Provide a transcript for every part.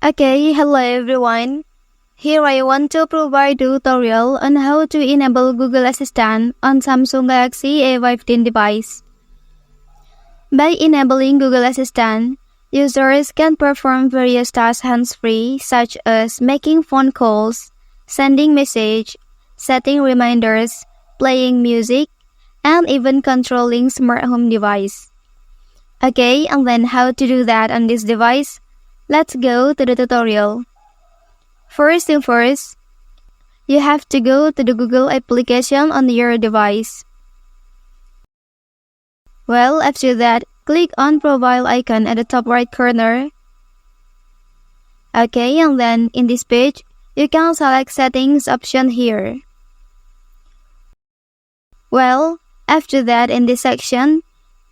Okay, hello everyone. Here I want to provide a tutorial on how to enable Google Assistant on Samsung Galaxy A15 device. By enabling Google Assistant, users can perform various tasks hands-free such as making phone calls, sending messages, setting reminders, playing music, and even controlling smart home device. Okay, and then how to do that on this device? Let's go to the tutorial. First thing first, you have to go to the Google application on your device. Well, after that, click on profile icon at the top right corner. Okay, and then in this page, you can select settings option here. Well, after that in this section,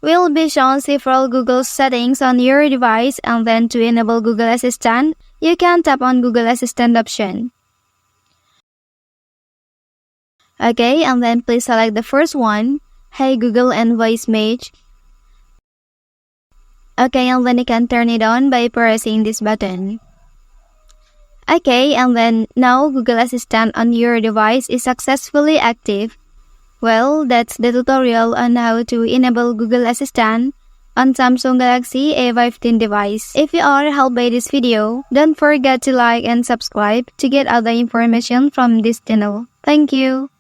will be shown several Google settings on your device, and then to enable Google Assistant, you can tap on Google Assistant option. Okay, and then please select the first one, Hey Google and voice match. Okay, and then you can turn it on by pressing this button. Okay, and then now Google Assistant on your device is successfully active. Well, that's the tutorial on how to enable Google Assistant on Samsung Galaxy A15 device. If you are helped by this video, don't forget to like and subscribe to get other information from this channel. Thank you.